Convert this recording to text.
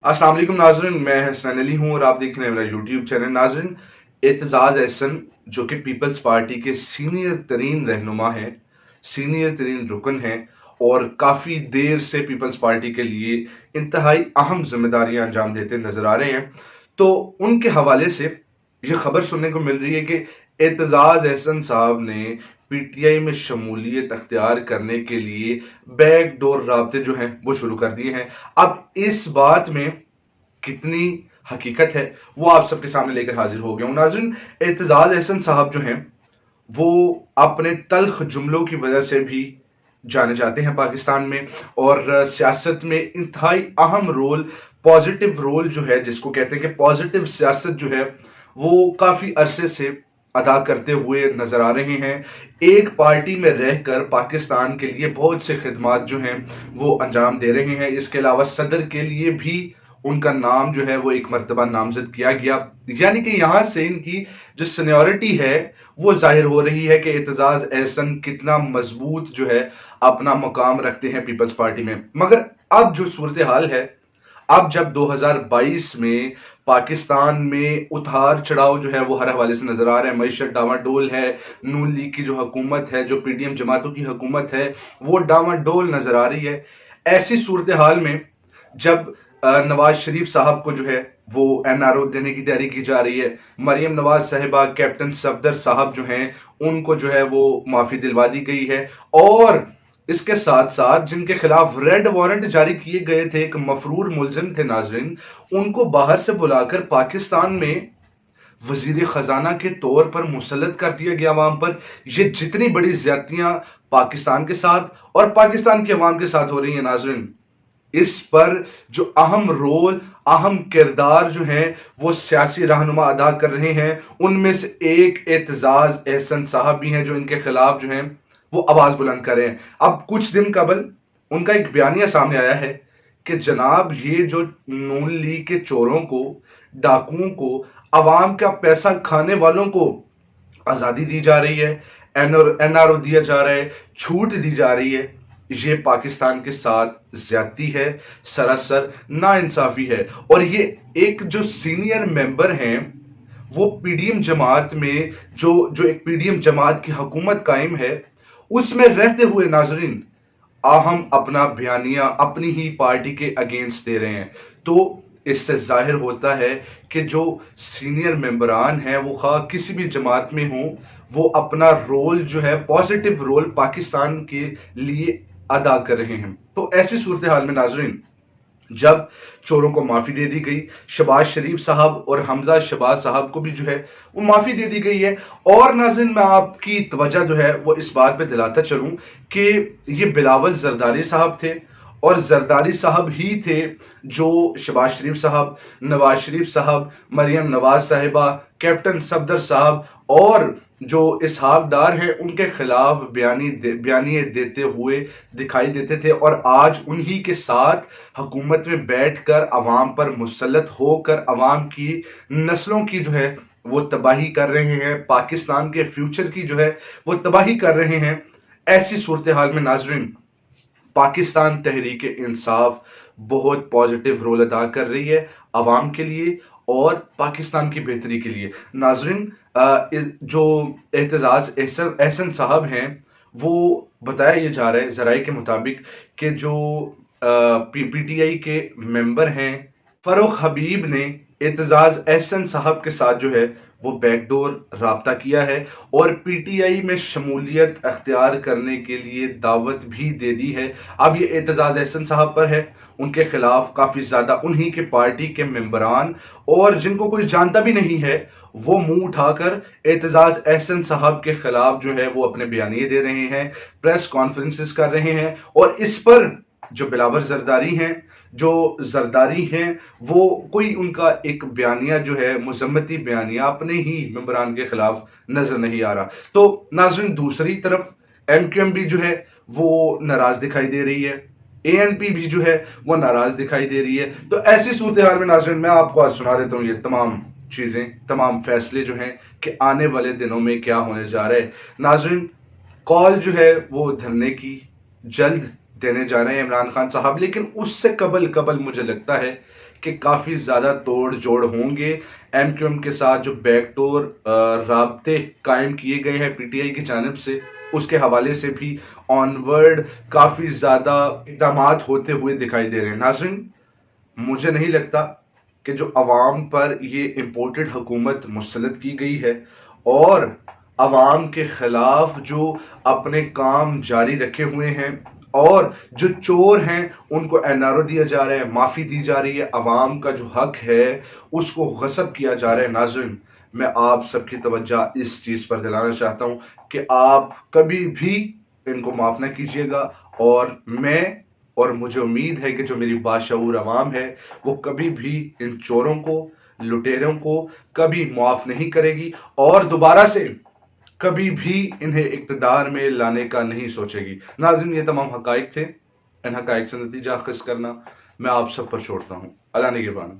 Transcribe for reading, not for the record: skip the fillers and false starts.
अस्सलाम वालेकुम नाज़रीन, मैं हसन अली हूँ और आप देख रहे हैं मेरा यूट्यूब चैनल। नाज़रीन, एतजाज़ एहसन जो कि पीपल्स पार्टी के सीनियर तरीन रहनुमा हैं, सीनियर तरीन रुकन हैं और काफ़ी देर से पीपल्स पार्टी के लिए इंतहाई अहम जिम्मेदारियां अंजाम देते नजर आ रहे हैं। तो उनके हवाले से ये खबर सुनने को मिल रही है कि एतजाज़ एहसन साहब ने पीटीआई में शमूलियत अख्तियार करने के लिए बैक डोर राब्ते जो हैं वो शुरू कर दिए हैं। अब इस बात में कितनी हकीकत है वो आप सबके सामने लेकर हाजिर हो गया हूं। नाज़रीन, एतजाज़ एहसन साहब जो हैं वो अपने तल्ख जुमलों की वजह से भी जाने जाते हैं पाकिस्तान में, और सियासत में इंतहाई अहम रोल, पॉजिटिव रोल जो है, जिसको कहते हैं कि पॉजिटिव सियासत जो है वो काफी अरसे से अदा करते हुए नजर आ रहे हैं। एक पार्टी में रहकर पाकिस्तान के लिए बहुत से खिदमात जो हैं वो अंजाम दे रहे हैं। इसके अलावा सदर के लिए भी उनका नाम जो है वो एक मर्तबा नामजद किया गया, यानी कि यहां से इनकी जो सीनियरिटी है वो जाहिर हो रही है कि एतजाज एहसन कितना मजबूत जो है अपना मुकाम रखते हैं पीपल्स पार्टी में। मगर अब जो सूरत हाल है, अब जब 2022 में पाकिस्तान में उतार चढ़ाव जो है वो हर हवाले से नजर आ रहा है, मईशत डामाडोल है, नून लीग की जो हुकूमत है, जो पीडीएम जमातों की हुकूमत है वो डामाडोल नजर आ रही है। ऐसी सूरत हाल में जब नवाज शरीफ साहब को जो है वो एनआरओ देने की तैयारी की जा रही है, मरियम नवाज साहिबा, कैप्टन सफदर साहब जो हैं उनको जो है वो माफी दिलवा दी गई है, और इसके साथ साथ जिनके खिलाफ रेड वारंट जारी किए गए थे, एक मफरूर मुलजिम थे नाजरीन, उनको बाहर से बुलाकर पाकिस्तान में वजीर खजाना के तौर पर मुसल्लत कर दिया गया अवाम पर। ये जितनी बड़ी ज्यादतियां पाकिस्तान के साथ और पाकिस्तान के अवाम के साथ हो रही है नाजरीन, इस पर जो अहम रोल, अहम किरदार जो है वो सियासी रहनुमा अदा कर रहे हैं, उनमें से एक एतजाज एहसन साहब भी हैं जो इनके खिलाफ जो हैं वो आवाज बुलंद कर रहे हैं। अब कुछ दिन कबल उनका एक बयानिया सामने आया है कि जनाब ये जो नून लीग के चोरों को, डाकुओं को, अवाम का पैसा खाने वालों को आजादी दी जा रही है, एनआरओ दिया जा रहा है, छूट दी जा रही है, ये पाकिस्तान के साथ ज्यादती है, सरासर नाइंसाफी है। और ये एक जो सीनियर मेंबर हैं वो पीडीएम जमात में, जो जो एक पीडीएम जमात की हुकूमत कायम है उसमें रहते हुए नाजरीन हम अपना बयानिया अपनी ही पार्टी के अगेंस्ट दे रहे हैं। तो इससे जाहिर होता है कि जो सीनियर मेंबरान हैं वो खा किसी भी जमात में हो, वो अपना रोल जो है, पॉजिटिव रोल पाकिस्तान के लिए अदा कर रहे हैं। तो ऐसी सूरत हाल में नाजरीन जब चोरों को माफी दे दी गई, शहबाज शरीफ साहब और हमजा शहबाज साहब को भी जो है वो माफी दे दी गई है, और नाज़रीन मैं आपकी तवज्जो जो है वो इस बात पे दिलाता चलूं कि ये बिलावल जरदारी साहब थे, और जरदारी साहब ही थे जो शहबाज शरीफ साहब, नवाज शरीफ साहब, मरियम नवाज साहिबा, कैप्टन सफदर साहब और जो इसहाक डार हैं उनके खिलाफ बयानी देते हुए दिखाई देते थे, और आज उन्हीं के साथ हुकूमत में बैठकर अवाम पर मुसल्लत होकर अवाम की नस्लों की जो है वो तबाही कर रहे हैं, पाकिस्तान के फ्यूचर की जो है वो तबाही कर रहे हैं। ऐसी सूरत हाल में नाजरीन पाकिस्तान तहरीक इंसाफ बहुत पॉजिटिव रोल अदा कर रही है अवाम के लिए और पाकिस्तान की बेहतरी के लिए। नाजरीन, जो एतजाज एहसन साहब हैं वो बताया ये जा रहा है जराये के मुताबिक कि जो पीटीआई के मेंबर हैं फरूख हबीब ने एतजाज एहसन साहब के साथ जो है वो बैकडोर राब्ता किया है और पीटीआई में शमूलियत अख्तियार करने के लिए दावत भी दे दी है। अब ये एतजाज एहसन साहब पर है, उनके खिलाफ काफी ज्यादा उन्हीं के पार्टी के मेंबरान और जिनको कोई जानता भी नहीं है वो मुंह उठाकर एतजाज एहसन साहब के खिलाफ जो है वो अपने बयानिए दे रहे हैं, प्रेस कॉन्फ्रेंसेस कर रहे हैं, और इस पर जो बिलावल जरदारी हैं वो कोई उनका एक बयानिया जो है मुजम्मती बयानिया अपने ही मेंबरान के खिलाफ नजर नहीं आ रहा। तो नाज़रीन दूसरी तरफ एमक्यूएम भी जो है वो नाराज दिखाई दे रही है, एएनपी भी जो है वो नाराज दिखाई दे रही है। तो ऐसी सूरत हाल में नाज़रीन मैं आपको आज सुना देता हूँ ये तमाम चीजें, तमाम फैसले जो हैं कि आने वाले दिनों में क्या होने जा रहा है। नाज़रीन कॉल जो है वो धरने की जल्द देने जा रहे हैं इमरान खान साहब, लेकिन उससे कबल मुझे लगता है کہ کافی زیادہ توڑ جوڑ ہوں گے. ایم کیو ایم کے ساتھ جو بیک ڈور رابطے قائم کیے گئے ہیں پی ٹی آئی کی جانب سے، اس کے حوالے سے بھی آن ورڈ کافی زیادہ اقدامات ہوتے ہوئے دکھائی دے رہے ہیں. ناظرین، مجھے نہیں لگتا کہ جو عوام پر یہ امپورٹڈ حکومت مسلط کی گئی ہے اور عوام کے خلاف جو اپنے کام جاری رکھے ہوئے ہیں اور جو چور ہیں ان کو این آر او دیا جا رہا ہے، معافی دی جا رہی ہے، عوام کا جو حق ہے اس کو غصب کیا جا رہا ہے. ناظرین، میں آپ سب کی توجہ اس چیز پر دلانا چاہتا ہوں کہ آپ کبھی بھی ان کو معاف نہ کیجیے گا، اور مجھے امید ہے کہ جو میری باشعور عوام ہے وہ کبھی بھی ان چوروں کو، لٹیروں کو کبھی معاف نہیں کرے گی اور دوبارہ سے کبھی بھی انہیں اقتدار میں لانے کا نہیں سوچے گی. ناظرین، یہ تمام حقائق تھے، ان حقائق سے نتیجہ اخذ کرنا میں آپ سب پر چھوڑتا ہوں. اللہ نگہبان.